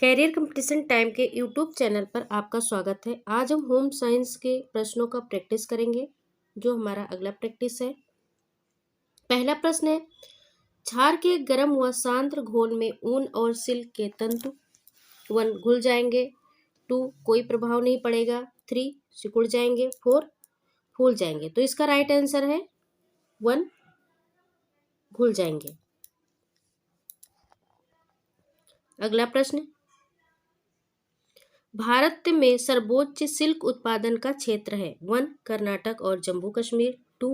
Career competition time के YouTube channel पर आपका स्वागत है। आज हम होम साइंस के प्रश्नों का प्रैक्टिस करेंगे, जो हमारा अगला प्रैक्टिस है। पहला प्रश्न है, क्षार के गर्म व शांत घोल में ऊन और सिल्क के तंतु 1 घुल जाएंगे, 2 कोई प्रभाव नहीं पड़ेगा, 3 सिकुड़ जाएंगे, 4 फूल जाएंगे। तो इसका राइट आंसर है 1 घुल जाएंगे। अगला प्रश्न, भारत में सर्वोच्च सिल्क उत्पादन का क्षेत्र है 1 कर्नाटक और जम्मू कश्मीर, 2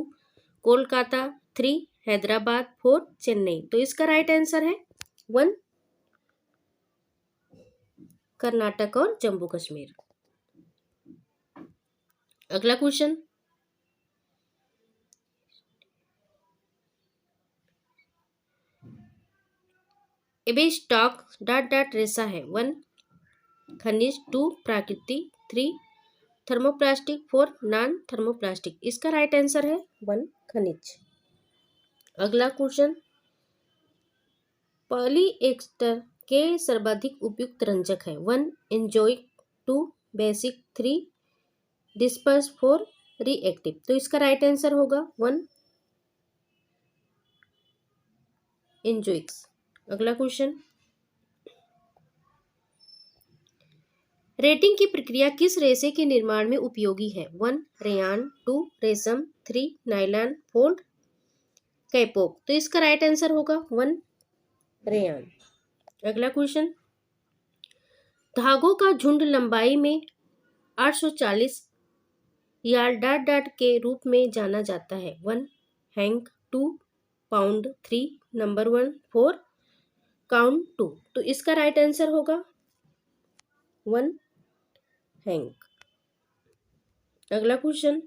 कोलकाता, 3 हैदराबाद, 4 चेन्नई। तो इसका राइट आंसर है 1 कर्नाटक और जम्मू कश्मीर। अगला क्वेश्चन, एबे स्टॉक रेसा है 1 खनिज, 2 प्राकृति, 3 थर्मोप्लास्टिक, 4 नॉन थर्मोप्लास्टिक। इसका राइट आंसर है 1 खनिज। अगला क्वेश्चन, पॉलीएस्टर के सर्वाधिक उपयुक्त रंजक है 1 एंजोइक, 2 बेसिक, 3 डिस्पर्स, 4 रिएक्टिव। तो इसका राइट आंसर होगा 1 एंजोइक्स। अगला क्वेश्चन, रेटिंग की प्रक्रिया किस रेशे के निर्माण में उपयोगी है 1 रेयान, 2 रेशम, 3 नायलॉन, 4 कैपोक। तो इसका राइट आंसर होगा 1 रेयान। अगला क्वेश्चन, धागों का झुंड लंबाई में 840 यार्ड के रूप में जाना जाता है 1 हैंक, 2 पाउंड, 3 नंबर 1, 4 काउंट 2। तो इसका राइट आंसर होगा 1 हैंक। अगला क्वेश्चन,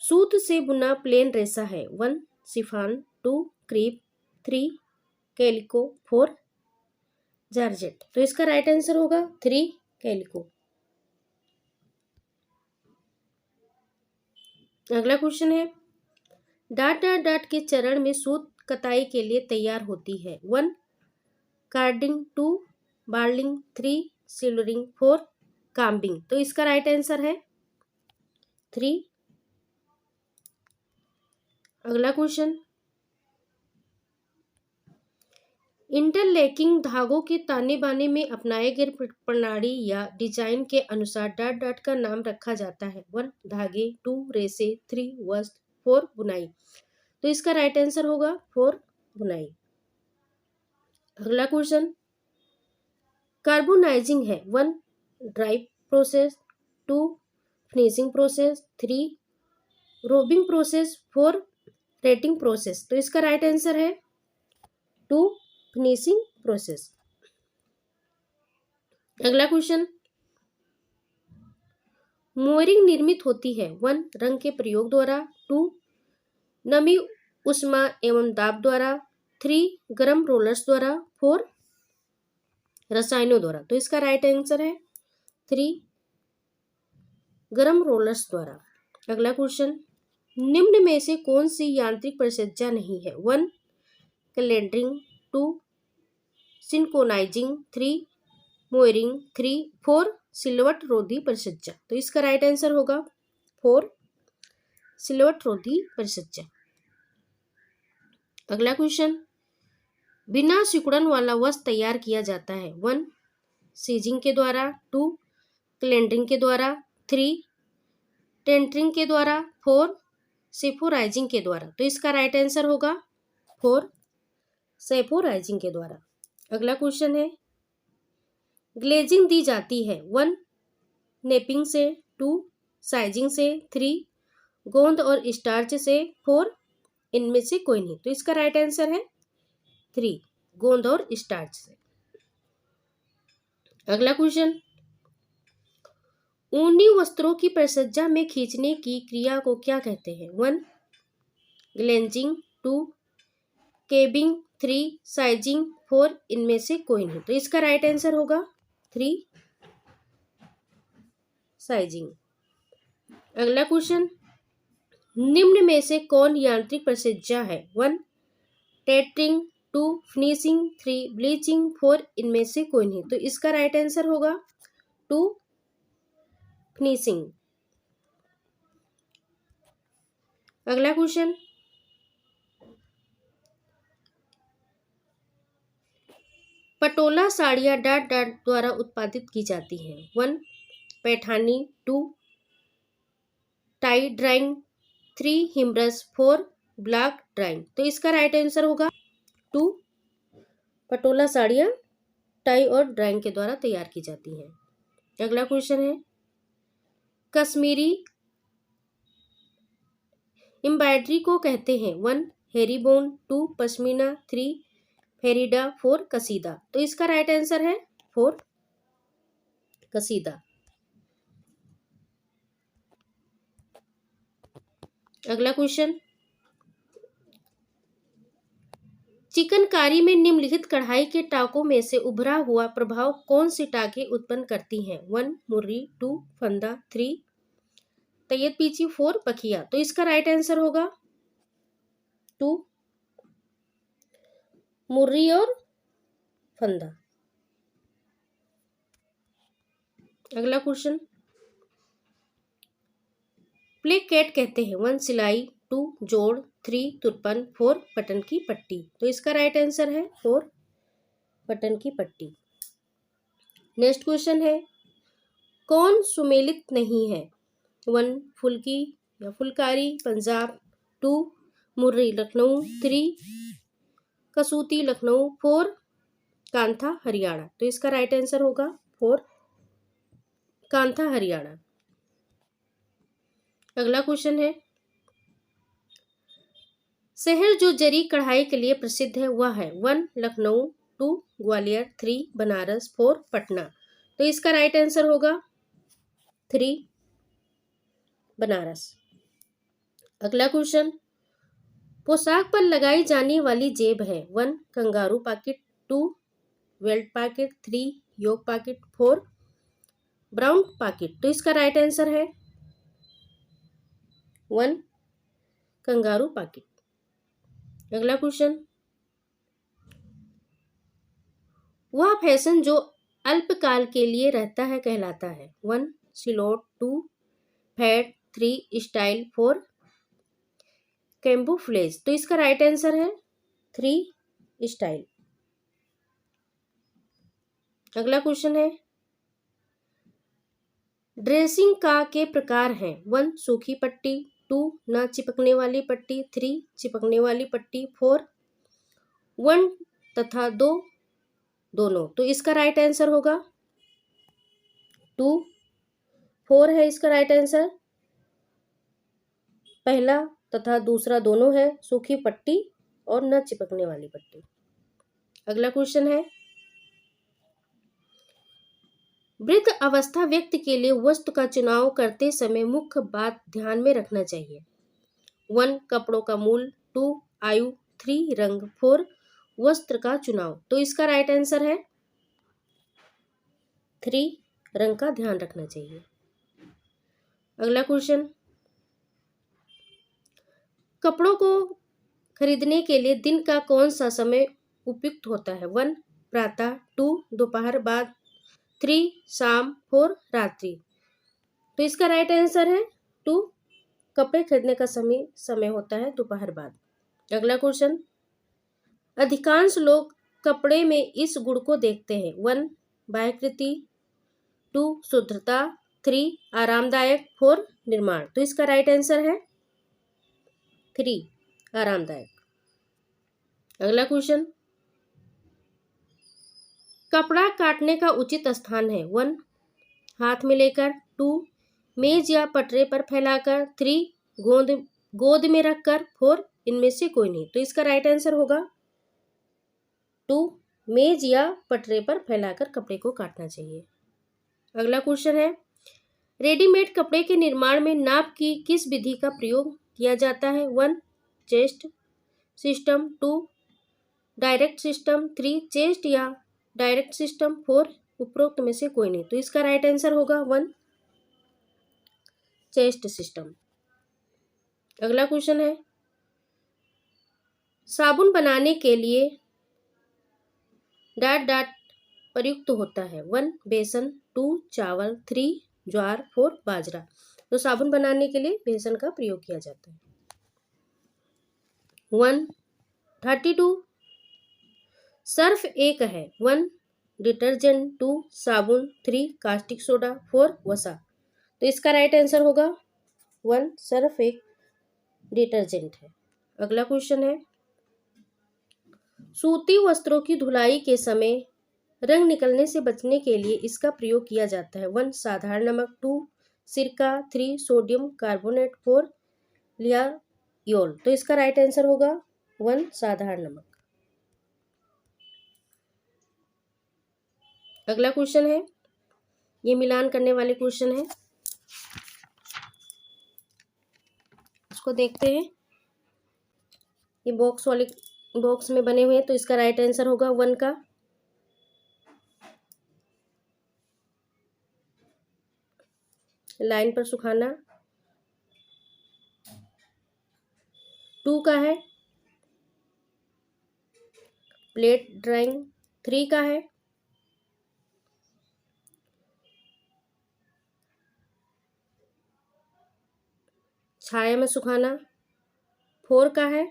सूत से बुना प्लेन रेशा है 1 शिफॉन, 2 क्रीप, 3 कैलिको, 4 जॉर्जेट। तो इसका राइट आंसर होगा 3 कैलिको। अगला क्वेश्चन है, डाट के चरण में सूत कताई के लिए तैयार होती है 1 कार्डिंग, 2 बार्लिंग, 3 सिल्वरिंग, 4 काम्बिंग। तो इसका राइट आंसर है 3। अगला क्वेश्चन, इंटरलॉकिंग धागों के ताने बाने में अपनाए गए प्रणाली या डिजाइन के अनुसार डाट का नाम रखा जाता है 1 धागे, 2 रेसे, 3 वस्त्र, 4 बुनाई। तो इसका राइट आंसर होगा 4 बुनाई। अगला क्वेश्चन, कार्बोनाइजिंग है 1 dry process, 2 finishing process, 3 robin process, 4 rating process. तो इसका राइट आंसर है 2 फिनिशिंग प्रोसेस। अगला क्वेश्चन, मोयरिंग निर्मित होती है 1 रंग के प्रयोग द्वारा, 2 नमी उष्मा एवं दाब द्वारा, 3 गर्म रोलर्स द्वारा, 4 रसायनों द्वारा। तो इसका राइट आंसर है 3 गर्म रोलर्स द्वारा। अगला क्वेश्चन, निम्न में से कौन सी यांत्रिक परिचर्या नहीं है 1 कैलेंडरिंग, 2 सिंक्रोनाइजिंग, 3 मोयरिंग, 4 सिलवट रोधी परिचर्या। तो इसका राइट आंसर होगा 4 सिलवट रोधी परिचर्या। अगला क्वेश्चन, बिना सिकुड़न वाला वस्त्र तैयार किया जाता है 1 सीजिंग के द्वारा, 2 कैलेंडरिंग के द्वारा, 3 टेंटरिंग के द्वारा, 4 सेपोराइजिंग के द्वारा। तो इसका राइट आंसर होगा 4 सेपोराइजिंग के द्वारा। अगला क्वेश्चन है, ग्लेजिंग दी जाती है 1 नेपिंग से, 2 साइजिंग से, 3 गोंद और स्टार्च से, 4 इनमें से कोई नहीं। तो इसका राइट आंसर है 3 गोंद और स्टार्च से। अगला क्वेश्चन, ऊनी वस्त्रों की परिसज्जा में खींचने की क्रिया को क्या कहते हैं 1 ग्लेंजिंग, 2 केबिंग, 3 साइजिंग, 4 इनमें से कोई नहीं। तो इसका राइट आंसर होगा 3 साइजिंग। अगला क्वेश्चन, निम्न में से कौन यांत्रिक परिसज्जा है 1 टेटरिंग, 2 फिनिशिंग, 3 ब्लीचिंग, 4 इनमें से कोई नहीं। तो इसका राइट आंसर होगा 2 फिनिशिंग। अगला क्वेश्चन, पटोला साड़ियाँ डॉट डॉट द्वारा उत्पादित की जाती हैं। 1 Paithani, 2 tie drawing, 3 हिमरस, 4 block drawing. तो इसका राइट आंसर होगा 2 पटोला साड़ियाँ टाई और ड्राइंग के द्वारा तैयार की जाती हैं। अगला क्वेश्चन है, कश्मीरी एम्ब्रॉयडरी को कहते हैं। 1 हेरीबोन, 2 पश्मीना, 3 फेरिडा, 4 कसीदा। तो इसका राइट आंसर है 4 कसीदा। अगला क्वेश्चन, चिकनकारी में निम्नलिखित कढ़ाई के टाकों में से उभरा हुआ प्रभाव कौन सी टाके उत्पन्न करती हैं। 1 मुर्री, 2 फंदा, 3 तैयत पीची, 4 पखिया। तो इसका राइट आंसर होगा 2 मुर्री और फंदा। अगला क्वेश्चन, प्लेकेट कहते हैं। 1 सिलाई, 2 जोड़, 3 तुरपन, 4 बटन की पट्टी। तो इसका राइट आंसर है 4 बटन की पट्टी। नेक्स्ट क्वेश्चन है, कौन सुमेलित नहीं है। 1 फुल्की या फुलकारी पंजाब, 2 मुर्री लखनऊ, 3 कसूती लखनऊ, 4 कांथा हरियाणा। तो इसका राइट आंसर होगा 4 कांथा हरियाणा। अगला क्वेश्चन है, शहर जो जरी कढ़ाई के लिए प्रसिद्ध है वह है। 1 लखनऊ, 2 ग्वालियर, 3 बनारस, 4 पटना। तो इसका राइट आंसर होगा 3 बनारस। अगला क्वेश्चन, पोशाक पर लगाई जाने वाली जेब है। 1 कंगारू पॉकेट, 2 बेल्ट पॉकेट, 3 योक पॉकेट, 4 ब्राउन पॉकेट। तो इसका राइट आंसर है 1 कंगारू पॉकेट। अगला क्वेश्चन, वह फैशन जो अल्पकाल के लिए रहता है कहलाता है। 1 सिलोट, 2 फैट, 3 स्टाइल, 4 कैम्बुफ्लेज। तो इसका राइट आंसर है 3 स्टाइल। अगला क्वेश्चन है, ड्रेसिंग का के प्रकार हैं। 1 सूखी पट्टी, 2 न चिपकने वाली पट्टी, 3 चिपकने वाली पट्टी, 4 1 तथा 2 दोनों। तो इसका राइट आंसर होगा 2 4 है इसका राइट आंसर। पहला तथा दूसरा दोनों है, सूखी पट्टी और न चिपकने वाली पट्टी। अगला क्वेश्चन है, वृद्ध अवस्था व्यक्ति के लिए वस्त्र का चुनाव करते समय मुख्य बात ध्यान में रखना चाहिए। 1 कपड़ों का मूल, 2 आयु, 3 रंग, 4 वस्त्र का चुनाव। तो इसका राइट आंसर है 3 रंग का ध्यान रखना चाहिए। अगला क्वेश्चन, कपड़ों को खरीदने के लिए दिन का कौन सा समय उपयुक्त होता है। 1 प्रातः, 2 दोपहर बाद, 3 शाम, 4 रात्रि। तो इसका राइट आंसर है 2 कपड़े खरीदने का समय होता है दोपहर बाद। अगला क्वेश्चन, अधिकांश लोग कपड़े में इस गुण को देखते हैं। 1 बाह्यकृति, 2 शुद्धता, 3 आरामदायक, 4 निर्माण। तो इसका राइट आंसर है 3 आरामदायक। अगला क्वेश्चन, कपड़ा काटने का उचित स्थान है। 1 हाथ में लेकर, 2 मेज या पटरे पर फैलाकर, 3 गोद में रखकर, 4 इनमें से कोई नहीं। तो इसका राइट आंसर होगा 2 मेज या पटरे पर फैलाकर कपड़े को काटना चाहिए। अगला क्वेश्चन है, रेडीमेड कपड़े के निर्माण में नाप की किस विधि का प्रयोग किया जाता है। 1 chest system, 2 direct system, 3 chest या डायरेक्ट सिस्टम, 4 उपरोक्त में से कोई नहीं। तो इसका राइट आंसर होगा 1 चेस्ट सिस्टम। अगला क्वेश्चन है, साबुन बनाने के लिए डॉट डॉट प्रयुक्त होता है। 1 बेसन, 2 चावल, 3 ज्वार, 4 बाजरा। तो साबुन बनाने के लिए बेसन का प्रयोग किया जाता है। 132 सर्फ एक है। 1 डिटर्जेंट, 2 साबुन, 3 कास्टिक सोडा, 4 वसा। तो इसका राइट आंसर होगा 1 सर्फ एक डिटर्जेंट है। अगला क्वेश्चन है, सूती वस्त्रों की धुलाई के समय रंग निकलने से बचने के लिए इसका प्रयोग किया जाता है। 1 साधारण नमक, 2 सिरका, 3 सोडियम कार्बोनेट, 4 लियायोल। तो इसका राइट आंसर होगा 1 साधारण नमक। अगला क्वेश्चन है, ये मिलान करने वाले क्वेश्चन है, इसको देखते हैं। ये बॉक्स में बने हुए हैं, तो इसका राइट आंसर होगा 1 का लाइन पर सुखाना, 2 का है प्लेट ड्राइंग, 3 का है छाया में सुखाना, 4 का है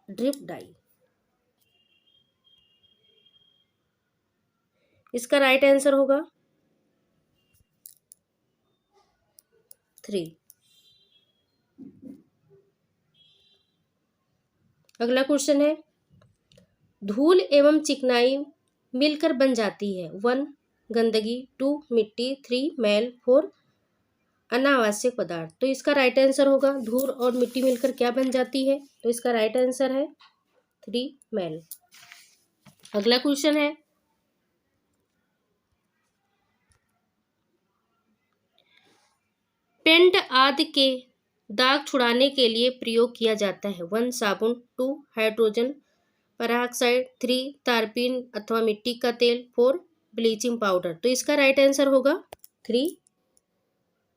ड्रिप डाई। इसका राइट आंसर होगा 3। अगला क्वेश्चन है, धूल एवं चिकनाई मिलकर बन जाती है। 1 गंदगी, 2 मिट्टी, 3 मैल, 4 अनावश्यक पदार्थ। तो इसका राइट आंसर होगा धूल और मिट्टी मिलकर क्या बन जाती है। तो इसका राइट आंसर है 3 मैल। अगला क्वेश्चन है, पेंट आदि के दाग छुड़ाने के लिए प्रयोग किया जाता है। 1 साबुन, 2 हाइड्रोजन पेरोक्साइड, 3 तारपीन अथवा मिट्टी का तेल, 4 ब्लीचिंग पाउडर। तो इसका राइट आंसर होगा 3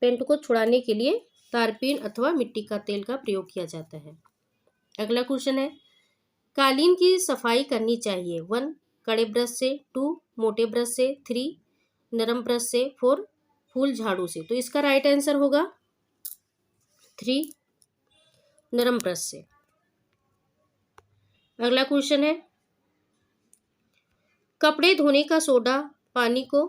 पेंट को छुड़ाने के लिए तारपीन अथवा मिट्टी का तेल का प्रयोग किया जाता है। अगला क्वेश्चन है, कालीन की सफाई करनी चाहिए। 1 कड़े ब्रश से, 2 मोटे ब्रश से, 3 नरम ब्रश से, 4 फूल झाड़ू से। तो इसका राइट आंसर होगा 3 नरम ब्रश से। अगला क्वेश्चन है, कपड़े धोने का सोडा पानी को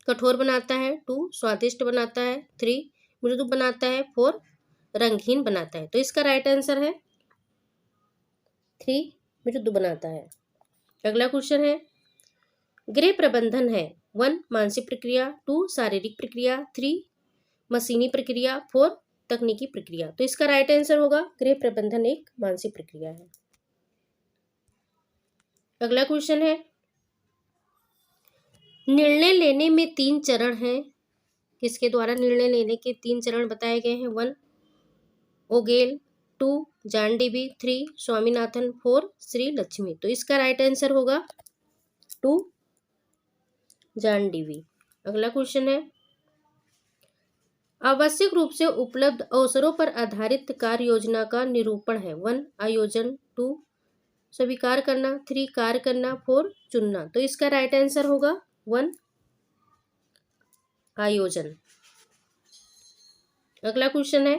कठोर बनाता है, 2 स्वादिष्ट बनाता है, 3 मृदु बनाता है, 4 रंगहीन बनाता है। तो इसका राइट आंसर है 3 मृदु बनाता है। अगला क्वेश्चन है, गृह प्रबंधन है। 1 मानसिक प्रक्रिया, 2 शारीरिक प्रक्रिया, 3 मशीनी प्रक्रिया, 4 तकनीकी प्रक्रिया। तो इसका राइट आंसर होगा गृह प्रबंधन एक मानसिक प्रक्रिया है। अगला क्वेश्चन है, निर्णय लेने में 3 चरण हैं, किसके द्वारा निर्णय लेने के 3 चरण बताए गए हैं। 1 ओगेल, 2 जॉन डीवी, 3 स्वामीनाथन, 4 श्री लक्ष्मी। तो इसका राइट आंसर होगा 2 जॉन डीवी। अगला क्वेश्चन है, आवश्यक रूप से उपलब्ध अवसरों पर आधारित कार्य योजना का निरूपण है। 1 आयोजन, 2 स्वीकार करना, 3 कार्य करना, 4 चुनना। तो इसका राइट आंसर होगा 1 आयोजन। अगला क्वेश्चन है,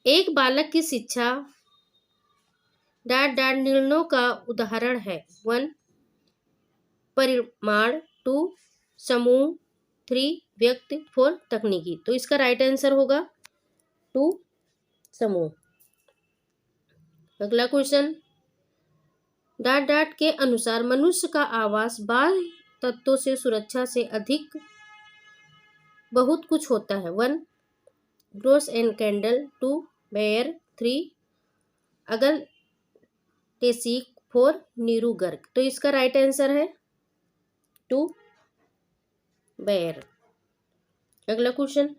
एक बालक की शिक्षा डॉट डॉट निर्णयों का उदाहरण है। 1 परिमाण, 2 समूह, 3 व्यक्ति, 4 तकनीकी। तो इसका राइट आंसर होगा 2 समूह। अगला क्वेश्चन, डॉट डॉट के अनुसार मनुष्य का आवास बाह्य तत्वों से सुरक्षा से अधिक बहुत कुछ होता है। 1 ग्रोस एंड कैंडल, 2 बेयर, 3 अगल टेसिक, 4 नीरू गर्ग। तो इसका राइट आंसर है 2 बेयर। अगला क्वेश्चन,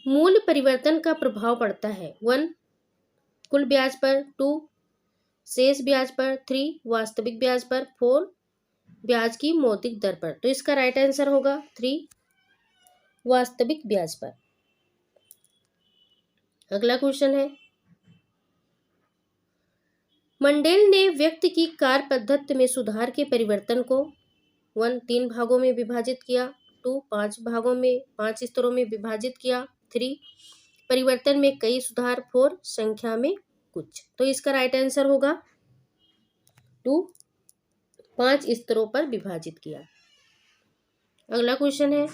मूल्य परिवर्तन का प्रभाव पड़ता है। 1 कुल ब्याज पर, 2 शेष ब्याज पर, 3 वास्तविक ब्याज पर, 4 ब्याज की मौद्रिक दर पर। तो इसका राइट आंसर होगा 3 वास्तविक ब्याज पर। अगला क्वेश्चन है, मंडेल ने व्यक्ति की कार्य पद्धति में सुधार के परिवर्तन को 1 3 भागों में विभाजित किया, 2 5 स्तरों में विभाजित किया, 3 परिवर्तन में कई सुधार, 4 संख्या में कुछ। तो इसका राइट आंसर होगा 2 5 स्तरों पर विभाजित किया। अगला क्वेश्चन है,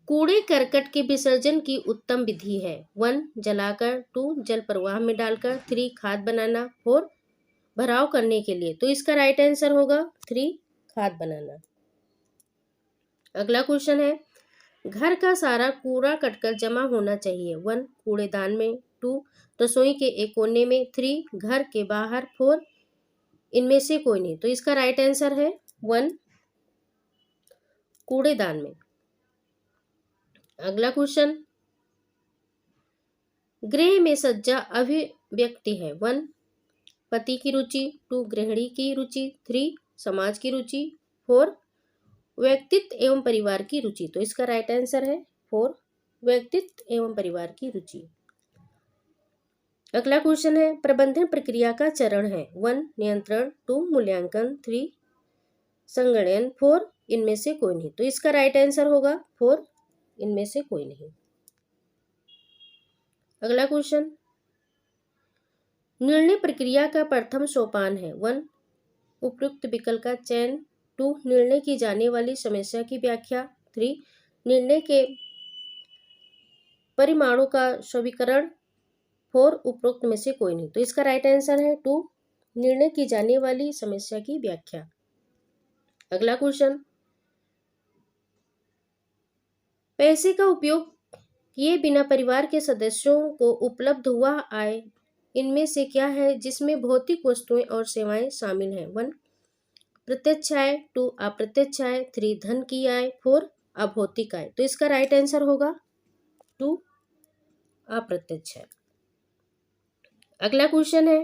कूड़े करकट के विसर्जन की उत्तम विधि है 1 जलाकर, 2 जल प्रवाह में डालकर, 3 खाद बनाना, 4 भराव करने के लिए। तो इसका राइट आंसर होगा 3 खाद बनाना। अगला क्वेश्चन है, घर का सारा कूड़ा कटकर जमा होना चाहिए 1 कूड़ेदान में, 2 रसोई के एक कोने में, 3 घर के बाहर, 4 इनमें से कोई नहीं। तो इसका राइट आंसर है 1 कूड़ेदान में। अगला क्वेश्चन, गृह में सज्जा अभिव्यक्ति है 1 पति की रुचि, 2 गृहिणी की रुचि, 3 समाज की रुचि, 4 व्यक्तित्व एवं परिवार की रुचि। तो इसका राइट आंसर है 4 व्यक्तित्व एवं परिवार की रुचि। अगला क्वेश्चन है, प्रबंधन प्रक्रिया का चरण है 1 नियंत्रण, 2 मूल्यांकन, 3 संगणन, 4 इनमें से कोई नहीं। तो इसका राइट आंसर होगा 4 इनमें से कोई नहीं। अगला क्वेश्चन, निर्णय प्रक्रिया का प्रथम सोपान है 1 उपयुक्त विकल्प का चयन, 2 निर्णय की जाने वाली समस्या की व्याख्या, 3 निर्णय के परिमाणों का स्वीकरण, 4 उपरोक्त में से कोई नहीं। तो इसका राइट आंसर है 2 निर्णय की जाने वाली समस्या की व्याख्या। अगला क्वेश्चन, पैसे का उपयोग किए बिना परिवार के सदस्यों को उपलब्ध हुआ आय इनमें से क्या है जिसमें भौतिक वस्तुएं और सेवाएं शामिल हैं 1 प्रत्यक्ष आय, 2 अप्रत्यक्ष आय, 3 धन की आय, 4 अभौतिक आय। तो इसका राइट आंसर होगा 2 अप्रत्यक्ष आय। अगला क्वेश्चन है,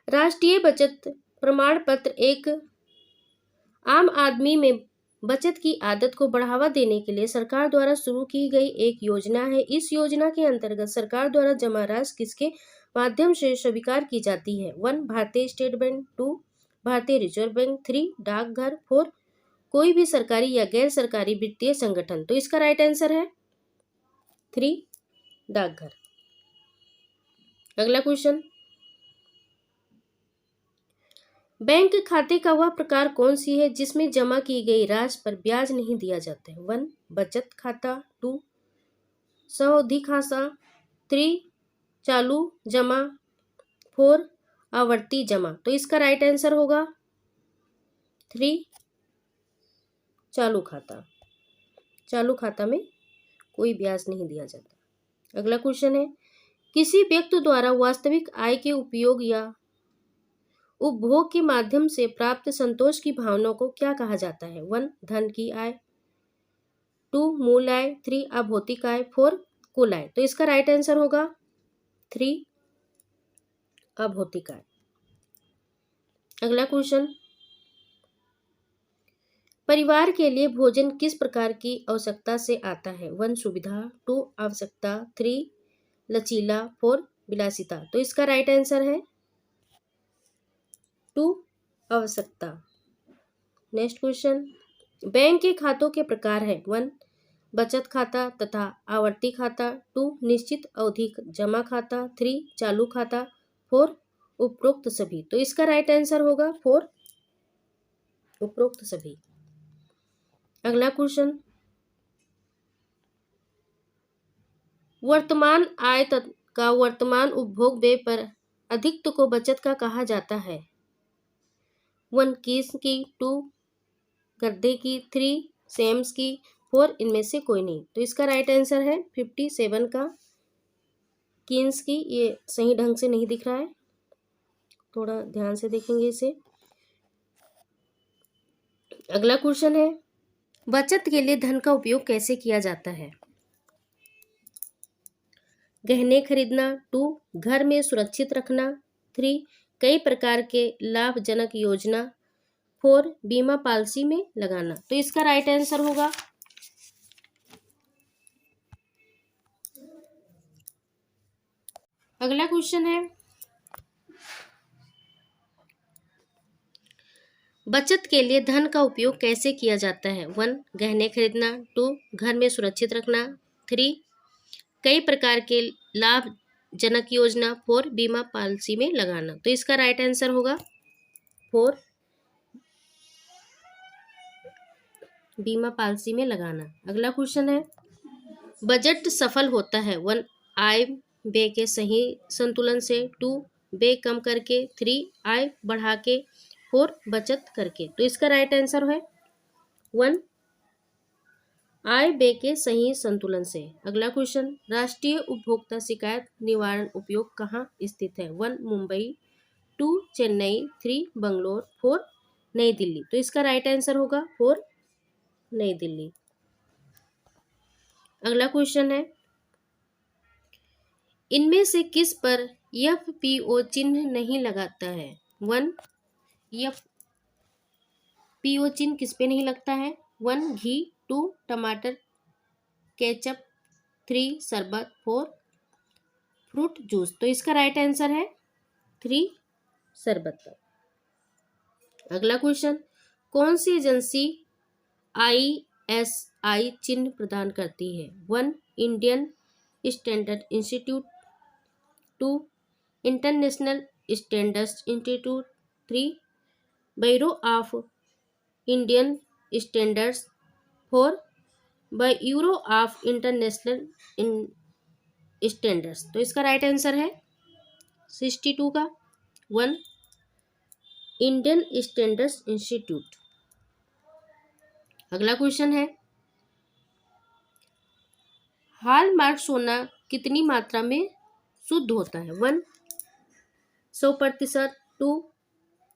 राष्ट्रीय बचत प्रमाण पत्र एक आम आदमी में बचत की आदत को बढ़ावा देने के लिए सरकार द्वारा शुरू की गई एक योजना है। इस योजना के अंतर्गत सरकार द्वारा जमा राशि किसके माध्यम से स्वीकार की जाती है 1 भारतीय स्टेट बैंक, 2 भारतीय रिजर्व बैंक, 3 डाकघर, 4 कोई भी सरकारी या गैर सरकारी वित्तीय संगठन। तो इसका राइट आंसर है 3 डाकघर। अगला क्वेश्चन, बैंक खाते का वह प्रकार कौन सी है जिसमें जमा की गई राशि पर ब्याज नहीं दिया जाता है 1 बचत खाता, 2 सावधि खाता, 3 चालू जमा, 4 आवर्ती जमा। तो इसका राइट आंसर होगा 3 चालू खाता। चालू खाता में कोई ब्याज नहीं दिया जाता। अगला क्वेश्चन है, किसी व्यक्ति द्वारा वास्तविक आय के उपयोग या उपभोग के माध्यम से प्राप्त संतोष की भावना को क्या कहा जाता है 1 धन की आय, 2 मूल आय, 3 अभौतिक आय, 4 कुल आय। तो इसका राइट आंसर होगा 3 अभौतिक आय। अगला क्वेश्चन, परिवार के लिए भोजन किस प्रकार की आवश्यकता से आता है 1 सुविधा, 2 आवश्यकता, 3 लचीला, 4 विलासिता। तो इसका राइट आंसर है 2 आवश्यकता। नेक्स्ट क्वेश्चन, बैंक के खातों के प्रकार है 1 बचत खाता तथा आवर्ती खाता, 2 निश्चित अवधि जमा खाता, 3 चालू खाता, 4 उपरोक्त सभी। तो इसका राइट आंसर होगा 4 उपरोक्त सभी। अगला क्वेश्चन, वर्तमान आय का वर्तमान उपभोग व्यय पर अधिकत्व को बचत का कहा जाता है 1 कीस की, 2 गद्दे की, 3 सेम्स की, 4 इनमें से कोई नहीं। तो इसका राइट आंसर है 57 का कीन्स की। ये सही ढंग से नहीं दिख रहा है, थोड़ा ध्यान से देखेंगे इसे। अगला क्वेश्चन है, बचत के लिए धन का उपयोग कैसे किया जाता है गहने खरीदना, 2 घर में सुरक्षित रखना, 3 कई प्रकार के लाभजनक योजना, 4 बीमा पॉलिसी में लगाना। तो इसका राइट आंसर होगा अगला क्वेश्चन है, बचत के लिए धन का उपयोग कैसे किया जाता है? 1 गहने खरीदना, 2 घर में सुरक्षित रखना, 3 कई प्रकार के लाभजनक योजना, 4 बीमा पॉलिसी में लगाना। तो इसका राइट आंसर होगा 4 बीमा पॉलिसी में लगाना। अगला क्वेश्चन है, बजट सफल होता है 1 आय व्यय के सही संतुलन से, 2 व्यय कम करके, 3 आय बढ़ा के, 4 बचत करके। तो इसका राइट आंसर है 1 आय व्यय के सही संतुलन से। अगला क्वेश्चन, राष्ट्रीय उपभोक्ता शिकायत निवारण उपयोग कहाँ स्थित है? 1 मुंबई, 2 चेन्नई, 3 बंगलोर, 4 नई दिल्ली। तो इसका राइट आंसर होगा 4 नई दिल्ली। अगला क्वेश्चन है, इनमें से किस पर FPO चिन्ह नहीं लगाता है? 1 FPO चिन्ह किस पे नहीं लगता है? 1 घी, 2 टमाटर केचप, 3 शरबत, 4 फ्रूट जूस। तो इसका राइट आंसर है 3 शरबत पर। अगला क्वेश्चन, कौन सी एजेंसी ISI चिन्ह प्रदान करती है? 1 Indian standard institute, 2 international standards institute, 3 bureau of Indian standards, 4 bureau of international standards. तो इसका राइट आंसर है 62 का 1 इंडियन स्टैंडर्ड्स इंस्टीट्यूट। अगला क्वेश्चन है, हॉलमार्क सोना कितनी मात्रा में शुद्ध होता है? 1 100%, 2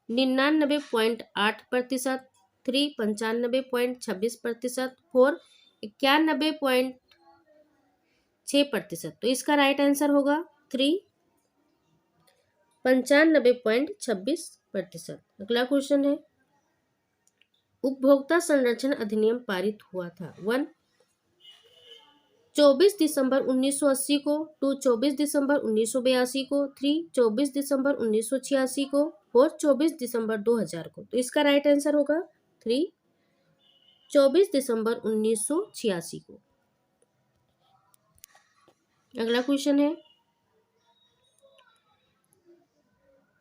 99.8%, 3 95.26%, 4 91.6%। तो इसका राइट आंसर होगा 3 95.26%। अगला क्वेश्चन है, उपभोक्ता संरक्षण अधिनियम पारित हुआ था 1 24 दिसंबर 1980 को, 2 24 दिसंबर 1982 को, 3 24 दिसंबर 1986 को, 4 24 दिसंबर 2000 को। तो इसका राइट आंसर होगा 3 24 दिसंबर 1986 को। अगला क्वेश्चन है,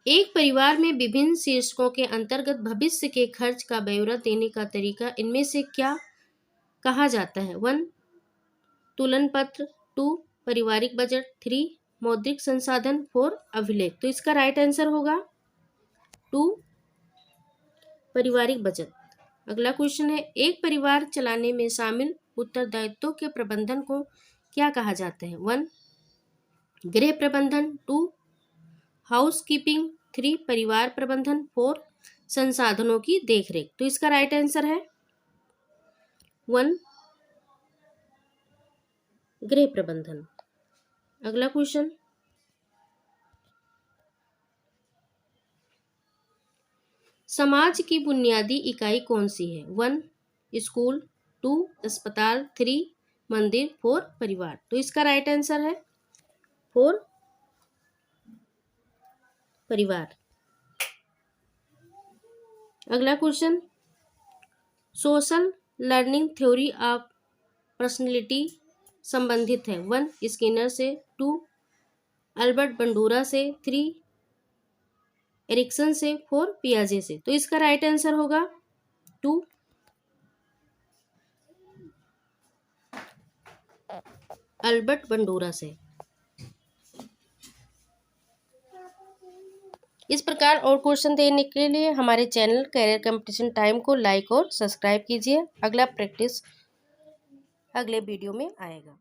एक परिवार में विभिन्न शीर्षकों के अंतर्गत भविष्य के खर्च का ब्यौरा देने का तरीका इनमें से क्या कहा जाता है? 1 तुलन पत्र, 2 पारिवारिक बजट, 3 मौद्रिक संसाधन, 4 अभिलेख। तो इसका राइट आंसर होगा 2 पारिवारिक बजट। अगला क्वेश्चन है, एक परिवार चलाने में शामिल उत्तरदायित्वों के प्रबंधन को क्या कहा जाता है? 1 गृह प्रबंधन, 2 हाउस कीपिंग, 3 परिवार प्रबंधन, 4 संसाधनों की देखरेख। तो इसका राइट आंसर है 1 गृह प्रबंधन। अगला क्वेश्चन, समाज की बुनियादी इकाई कौन सी है? 1 स्कूल, 2 अस्पताल, 3 मंदिर, 4 परिवार। तो इसका राइट आंसर है 4 परिवार। अगला question, social learning theory of personality संबंधित है 1 स्किनर से, 2 अल्बर्ट बंडूरा से, 3 एरिक्सन से, 4 पियाजे से। तो इसका राइट आंसर होगा 2 अल्बर्ट बंडूरा से। इस प्रकार और क्वेश्चन देने के लिए हमारे चैनल करियर कंपटीशन टाइम को लाइक और सब्सक्राइब कीजिए। अगला प्रैक्टिस अगले वीडियो में आएगा।